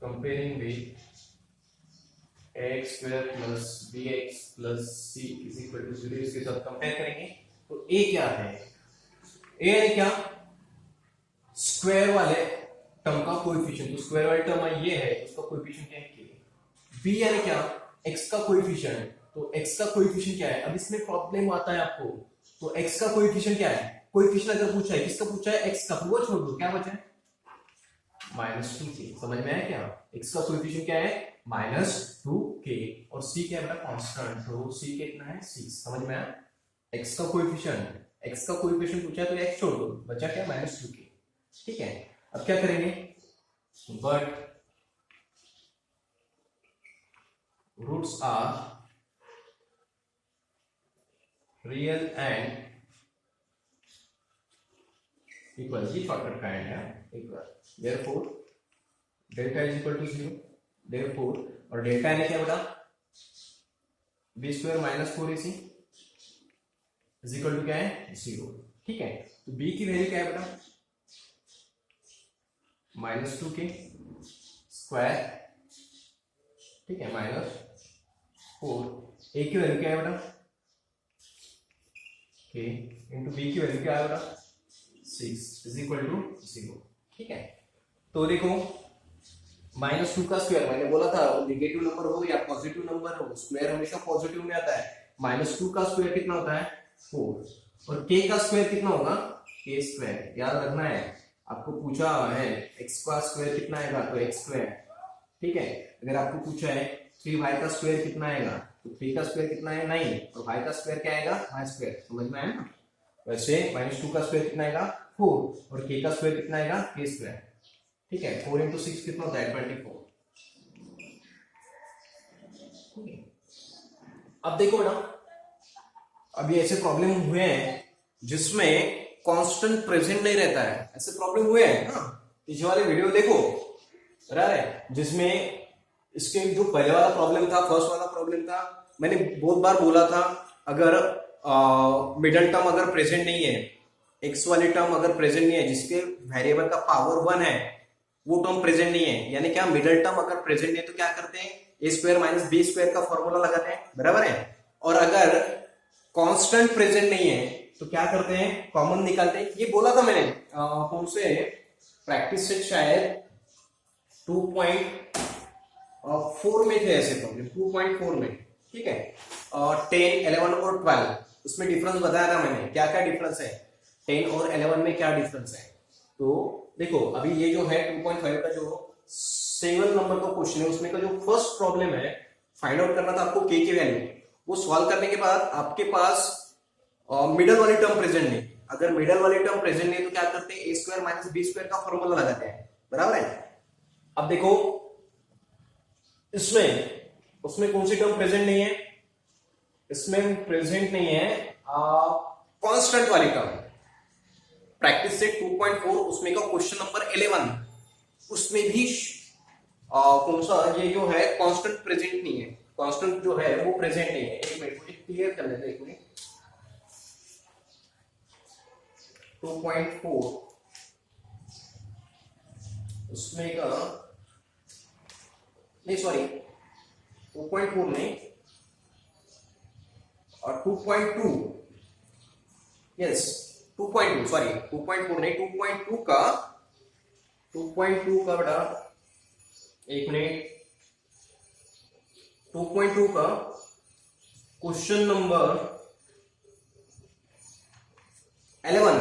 Comparing with X square plus B X plus C is equal to 0, इसके साथ कंपेयर करेंगे तो ए क्या है, ए है क्या, स्क्वायर वाले टर्म का कोएफिशिएंट, तो स्क्वायर वाले टर्म ये है, उसका कोएफिशिएंट क्या है के। बी यानी क्या, एक्स का कोएफिशिएंट, तो एक्स का कोएफिशिएंट क्या है, अब इसमें प्रॉब्लम आता है आपको, तो एक्स का कोएफिशिएंट क्या है, कोएफिशिएंट अगर पूछा है, किसका पूछा है, एक्स का, वो छोड़ दो, क्या बचा है -2k, समझ में आया क्या, एक्स का कोएफिशिएंट क्या है -2k, और c क्या है बेटा कांस्टेंट, तो c कितना है 6, समझ में आया, एक्स का कोएफिशिएंट पूछा है तो x छोड़ दो, बचा क्या -2k, ठीक है। अब क्या करेंगे, but roots are real and equal, ये शॉर्टकट का एंड है equal, therefore delta is equal to 0, therefore, और डेल्टा यानी क्या बेटा, B square minus 4ac is equal to क्या है 0, ठीक है। तो b की वैल्यू क्या है बेटा -2k स्क्वायर, ठीक है, -4, a की वैल्यू क्या है बेटा k इंटू b की वैल्यू क्या है बेटा 6 इज इक्वल टू 0, ठीक है। तो देखो -2 का स्क्वायर, मैंने बोला था नेगेटिव नंबर हो या पॉजिटिव नंबर हो, स्क्वायर हमेशा पॉजिटिव में आता है, -2 का स्क्वायर कितना होता है 4, और k का स्क्वायर कितना होगा k स्क्वायर, याद रखना है, आपको पूछा है x का स्क्वायर कितना आएगा तो x स्क्वायर, ठीक है। अगर आपको पूछा है 3y का स्क्वायर कितना आएगा तो 3 का स्क्वायर कितना है 9, और y का स्क्वायर क्या आएगा y स्क्वायर, समझ में आया ना। वैसे -2 का स्क्वायर कितना आएगा 4, और k का स्क्वायर कितना आएगा k स्क्वायर, ठीक है। 4 into 6 कितना होता है 24। अब देखो बेटा, अभी ऐसे प्रॉब्लम हुए हैं जिसमें कांस्टेंट प्रेजेंट नहीं रहता है, ऐसे प्रॉब्लम हुए हैं ना, पीछे वाले वीडियो देखो बराबर है, जिसमें इसके जो पहले वाला प्रॉब्लम था, फर्स्ट वाला प्रॉब्लम था, मैंने बहुत बार बोला था, अगर मिडल टर्म अगर प्रेजेंट नहीं है, एक्स वाली टर्म अगर प्रेजेंट नहीं है, जिसके वेरिएबल का पावर 1 है वो टर्म प्रेजेंट नहीं है, यानी क्या मिडल टर्म अगर प्रेजेंट नहीं है तो क्या करते हैं, ए स्क्वायर माइनस बी स्क्वायर का फॉर्मूला लगाते हैं, बराबर है। और अगर कांस्टेंट प्रेजेंट नहीं है तो क्या करते हैं, कॉमन निकालते हैं। ये बोला था मैंने कौन से प्रैक्टिस से, शायद 2.4 में थे ऐसे प्रॉब्लम, 2.4 में, ठीक है। 10, 11 और 12 उसमें डिफरेंस बताया था मैंने, क्या क्या डिफरेंस है 10 और 11 में, क्या डिफरेंस है। तो देखो अभी ये जो है 2.5 का जो 7 नंबर का क्वेश्चन है, उसमें का जो फर्स्ट प्रॉब्लम है, फाइंड आउट करना था आपको k की वैल्यू, वो सॉल्व करने के बाद आपके पास मिडल वाली टर्म प्रेजेंट नहीं, अगर मिडल वाली टर्म प्रेजेंट नहीं तो क्या करते हैं, ए स्क्वायर माइनस बी स्क्वायर का फॉर्मूला लगाते हैं, बराबर है। अब देखो इसमें उसमें कौन सी टर्म प्रेजेंट नहीं है, इसमें प्रेजेंट नहीं है कांस्टेंट वाली टर्म। प्रैक्टिस से 2.4 उसमें का क्वेश्चन नंबर 11, उसमें भी कौन सा ये जो है कांस्टेंट प्रेजेंट नहीं है, कांस्टेंट जो है वो प्रेजेंट नहीं है। एक मिनट मुझे क्लियर कर लेते हैं, एक मिनट। 2.4 उसमें का नहीं, सॉरी 2.4 नहीं, और 2.2, यस 2.2, सॉरी 2.4 नहीं, 2.2 का बेटा एक मिनट, 2.2 का क्वेश्चन नंबर 11,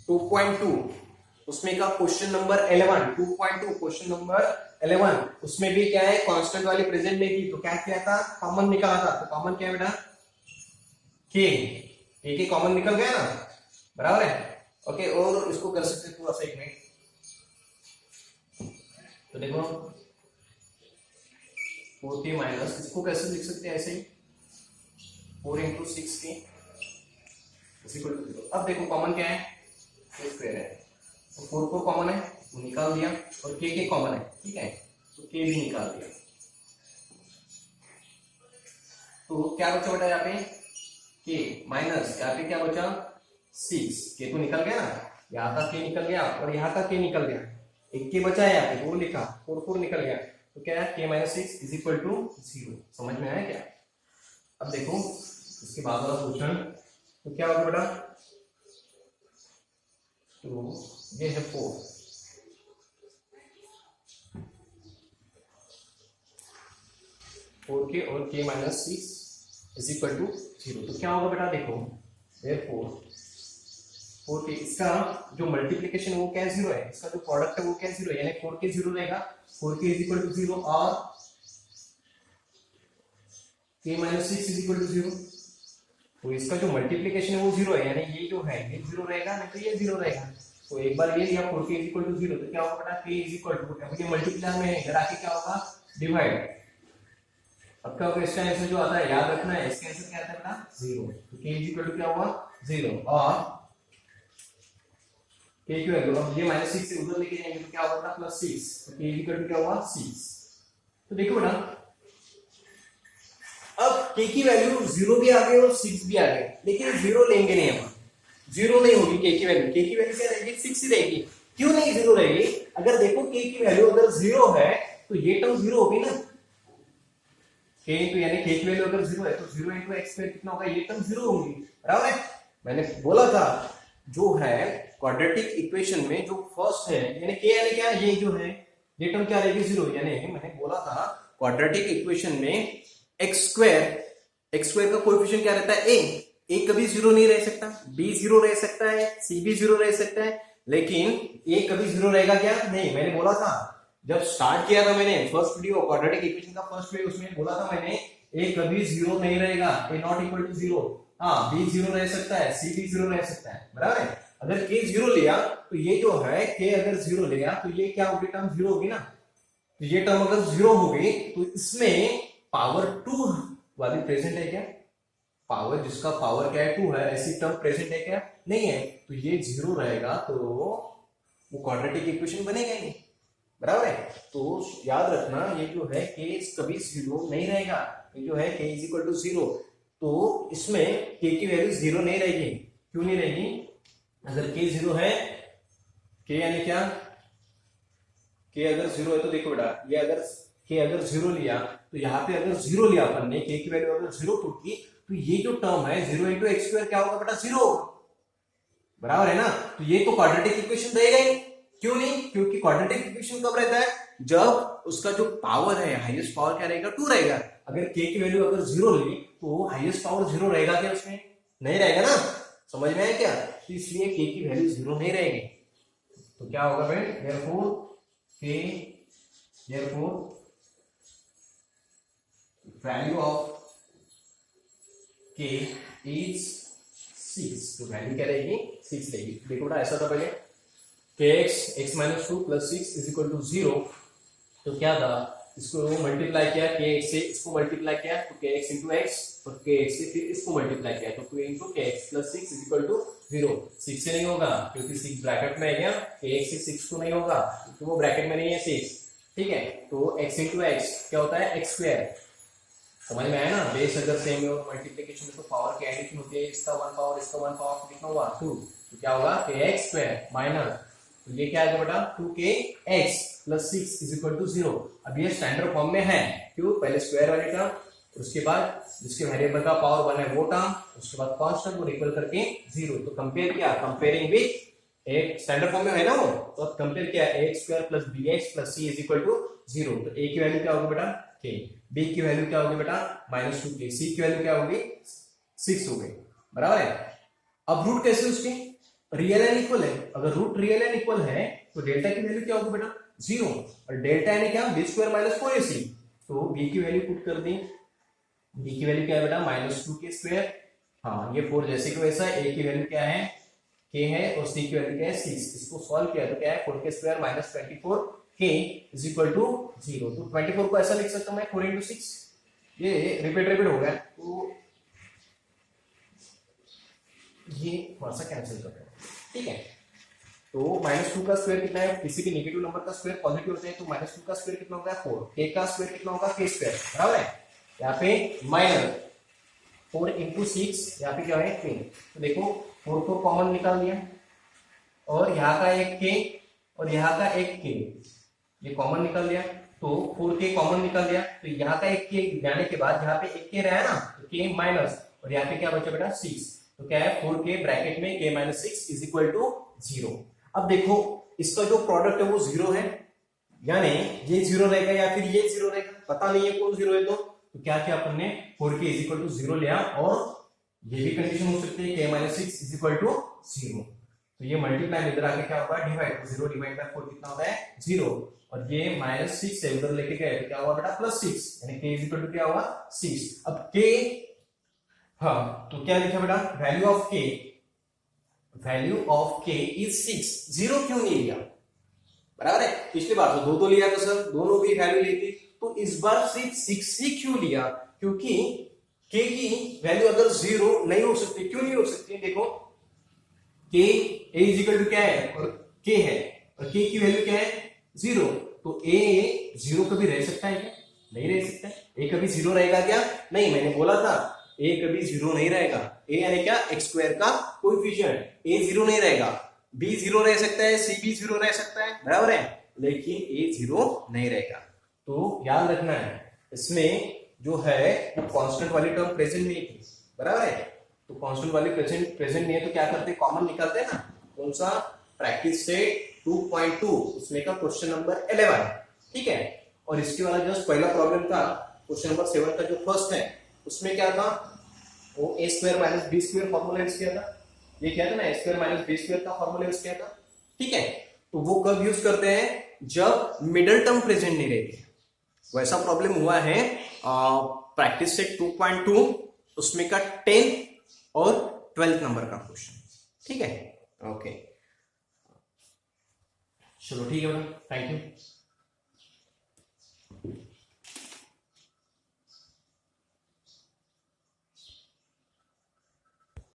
2.2 उसमें का क्वेश्चन नंबर 11, 2.2 क्वेश्चन नंबर 11, उसमें भी क्या है, कांस्टेंट वाली प्रेजेंट नहीं थी, तो क्या किया था, कॉमन निकाला था। तो कॉमन क्या है बेटा के कॉमन निकल गया ना, बराबर है, ओके। और इसको कर सकते थोड़ा सा, एक मिनट, तो देखो 4k माइनस, इसको कैसे लिख सकते हैं, ऐसे ही 4 into 6k इक्वल टू 0। अब देखो कॉमन क्या है, k स्क्वायर है, तो 4 कॉमन है वो निकाल दिया, और k कॉमन है, ठीक है, तो k भी निकाल दिया। तो क्या बचा बेटा यहाँ पे के माइनस, यहाँ पे क्या बचा 6, के तो निकल गया ना, यहाँ का के निकल गया और यहाँ का के निकल गया, एक के बचा है यहाँ पे, वो लिखा 4 निकल गया, तो क्या है के माइनस 6 इज इक्वल टू 0। समझ में आया क्या? अब देखो इसके बाद वाला क्वेश्चन, तो क्या होगा बेटा, तो ये है 4 के और के माइनस 6 इज इक्वल टू 0। तो क्या होगा बेटा, देखो therefore 4 के, इसका जो मल्टीप्लीकेशन है वो क्या 0 है, इसका जो प्रोडक्ट है वो क्या 0 है, यानी 4 के 0 रहेगा, 4 के इज इक्वल टू 0 और के माइनस 6 इज इक्वल टू 0। तो इसका जो मल्टीप्लीकेशन है वो 0 है, यानी ये जो है ये 0 रहेगा, नहीं तो ये 0 रहेगा। तो एक बार ये लिया 4 के इज इक्वल टू 0, तो क्या होगा बेटा के इज इक्वल टू, अब ये मल्टीप्लाई में है, इधर आके क्या होगा डिवाइड। अब क्या होगा, इसका आंसर जो आता है याद रखना है, इसका आंसर क्या आता है बेटा 0। तो के इज इक्वल टू क्या हुआ 0 और के की वैल्यू, अब ये माइनस 6 से उधर लेके जाएंगे तो क्या होगा प्लस 6, तो के इज इक्वल टू क्या हुआ 6। तो देखो बेटा अब के की वैल्यू 0 भी आ गई और 6 भी आ गई, लेकिन 0 लेंगे नहीं हम, 0 नहीं होगी के की वैल्यू, के की वैल्यू क्या रहेगी 6 ही रहेगी। क्यों नहीं 0 रहेगी, अगर देखो के की वैल्यू अगर 0 है तो ये टर्म 0 होगी ना, के इंटू यानी के की वैल्यू अगर 0 है तो 0 इंटू एक्स स्क्वायर कितना होगा, ये टर्म 0 होगी, बराबर है। मैंने बोला था जो है क्वाड्रेटिक इक्वेशन में जो फर्स्ट है, यानी के यानी क्या, ये जो है ये टर्म क्या रहेगी 0, यानी मैंने बोला था क्वाड्रेटिक इक्वेशन में एक्स स्क्वायर का कोएफिशिएंट क्या रहता है ए कभी 0 नहीं रह सकता, बी 0 रह सकता है, सी भी 0 रह सकता है, लेकिन ए कभी 0 रहेगा क्या नहीं। मैंने बोला था जब स्टार्ट किया था मैंने फर्स्ट वीडियो क्वाड्रेटिक इक्वेशन का फर्स्ट वीडियो, उसमें बोला था मैंने ए कभी 0 नहीं रहेगा, ए नॉट इक्वल टू 0, हाँ बी 0 रह सकता है, सी भी 0 रह सकता है, बराबर है। अगर के 0 लिया तो ये जो है के अगर 0 लिया तो ये क्या होगी टर्म 0 होगी ना, तो ये टर्म अगर 0 होगी तो इसमें पावर 2 वाली प्रेजेंट है क्या, पावर जिसका पावर क्या है 2 है, ऐसी टर्म प्रेजेंट है क्या नहीं है, तो ये 0 रहेगा तो वो क्वाड्रेटिक इक्वेशन बनेगा ही नहीं, बराबर है। तो याद रखना ये जो है के कभी 0 नहीं रहेगा, ये जो है के इज इक्वल टू 0, तो इसमें के की वैल्यू 0 नहीं रहेगी। क्यों नहीं रहेगी, अगर के 0 है, के यानी क्या, के अगर 0 है तो देखो बेटा ये अगर के अगर 0 लिया तो यहाँ पे अगर 0 लिया अपन ने, के की वैल्यू अगर 0 पुट की तो ये जो टर्म है 0 इंटू एक्स स्क्वायर क्या होगा बेटा 0, बराबर है ना। तो ये तो क्वाड्रेटिक इक्वेशन रहेगा ही, क्यों नहीं, क्योंकि क्वाड्रेटिक इक्वेशन कब रहता है जब उसका जो पावर है हाईएस्ट पावर क्या रहेगा 2 रहेगा। अगर के की वैल्यू अगर 0 ली तो हाईएस्ट पावर 0 रहेगा क्या, उसमें नहीं रहेगा ना, समझ में आया क्या। तो इसलिए के की वैल्यू 0 नहीं रहेगी, तो क्या होगा भाई देयरफॉर के देयरफॉर वैल्यू ऑफ के इज 6, तो वैल्यू क्या रहेगी 6 रहेगी। देखो बेटा ऐसा था पहले K X minus 2 plus 6 is equal to 0, तो क्या था इसको मल्टीप्लाई किया के एक्स से, इसको मल्टीप्लाई किया तो के एक्स इंटू एक्स, और के एक्स से फिर इसको मल्टीप्लाई किया तो 2 into K X plus 6 is equal to 0। 6 से नहीं होगा क्योंकि 6 ब्रैकेट में है क्या, के एक्स से 6 तो नहीं होगा क्योंकि वो ब्रैकेट में नहीं है 6, ठीक है। तो एक्स इंटू एक्स क्या होता है एक्स स्क्वायर, समझ में आया ना। बेस अगर सेम है और मल्टीप्लिकेशन में तो पावर की एडिशन होती है, इसका 1 पावर इसका 1 पावर कितना हुआ 2, तो क्या होगा के एक्स स्क्वायर माइनस, तो ये क्या आएगा बेटा 2k x plus 6 is equal to 0। अब ये स्टैंडर्ड फॉर्म में है, क्यों, पहले स्क्वायर वाले टर्म, उसके बाद जिसके वेरिएबल का पावर 1 है वो टर्म, उसके बाद कांस्टेंट को इक्वल करके 0। तो कंपेयर किया, कंपेयरिंग विद एक स्टैंडर्ड फॉर्म में है ना वो, तो अब कंपेयर किया ax square plus bx plus c is equal to 0। तो a की वैल्यू क्या होगी बेटा k, b की वैल्यू क्या होगी बेटा -2k, c की वैल्यू क्या होगी 6 हो गई, बराबर है। अब रूट कैसे उसकी रियल एंड इक्वल है, अगर रूट रियल एंड इक्वल है तो डेल्टा की वैल्यू क्या होगी बेटा 0, और डेल्टा यानी क्या b स्क्वायर माइनस 4ac, तो b की वैल्यू पुट कर दी, b की वैल्यू क्या है बेटा -2k स्क्वायर, हाँ ये 4 जैसे कि वैसा, a की वैल्यू क्या है k है और c की वैल्यू क्या है 6, इसको सॉल्व किया तो क्या है 4k square minus 24k is equal to 0। तो 24 को ऐसा लिख सकता हूं मैं 4 इंटू 6, ये रिपीट हो गया तो ये थोड़ा सा कैंसिल कर रहे हैं, ठीक है। तो -2 का स्क्वायर कितना है, किसी भी नेगेटिव नंबर का स्क्वायर पॉजिटिव होता है तो -2 का स्क्वायर कितना होगा 4, k का स्क्वायर कितना होगा k स्क्वायर, बराबर है। यहाँ पे माइनस 4 इंटू 6 यहाँ पे क्या है k। तो देखो 4 को कॉमन निकाल दिया और यहाँ का एक k और यहाँ का एक k, ये कॉमन निकाल दिया तो 4k कॉमन निकाल दिया। तो यहाँ का एक k जाने के बाद यहाँ पे एक k रहा ना, तो k माइनस और यहाँ पे क्या बचा बेटा 6। तो क्या है 4k ब्रैकेट में k minus 6 is equal to 0। अब देखो इसका जो प्रोडक्ट है वो 0 है, यानी ये 0 रहेगा या फिर ये 0 रहेगा, पता नहीं है कौन 0 है। तो क्या किया अपन ने 4k इज इक्वल टू 0 लिया और ये भी कंडीशन हो सकती है k minus 6 is equal to 0। तो ये मल्टीप्लाई इधर आके क्या होगा डिवाइड, 0 डिवाइड बाय 4 कितना होता है 0 और ये माइनस 6 है उधर लेके गए तो क्या हुआ बेटा प्लस 6, यानी k इज इक्वल टू क्या हुआ 6। अब k, हाँ तो क्या लिखा बेटा वैल्यू ऑफ k इज 6। 0 क्यों नहीं लिया, बराबर है, पिछली बार तो 2 लिया था सर, दोनों की वैल्यू ली थी, तो इस बार सिर्फ 6 ही क्यों लिया, क्योंकि k की वैल्यू अगर 0 नहीं हो सकती, क्यों नहीं हो सकती, देखो k a is equal to क्या है और k है और k की वैल्यू क्या है 0, तो a 0 कभी रह सकता है क्या, नहीं रह सकता है। a कभी 0 रहेगा क्या, नहीं, मैंने बोला था a कभी 0 नहीं रहेगा, a यानी क्या x स्क्वायर का कोएफिशिएंट, a 0 नहीं रहेगा, b 0 रह सकता है, c भी 0 रह सकता है, बराबर है, लेकिन a 0 नहीं रहेगा। तो याद रखना है इसमें जो है वो कांस्टेंट वाली टर्म प्रेजेंट नहीं थी, बराबर है, तो कांस्टेंट वाली प्रेजेंट नहीं है तो क्या करते हैं कॉमन निकालते हैं ना, कौन सा प्रैक्टिस से 2.2 उसमें का क्वेश्चन नंबर 11, ठीक है। और इसके वाला जस्ट पहला प्रॉब्लम था क्वेश्चन नंबर 7 का जो फर्स्ट है उसमें क्या था, वो a square minus B square formula use किया था, ये क्या था ना a square minus B square का फॉर्मूला यूज किया था, ठीक है। तो वो कब यूज करते हैं जब मिडिल टर्म प्रेजेंट नहीं रहती, वैसा प्रॉब्लम हुआ है प्रैक्टिस सेट 2.2 उसमें का 10 और 12th नंबर का क्वेश्चन, ठीक है, ओके चलो ठीक है बेटा, थैंक यू।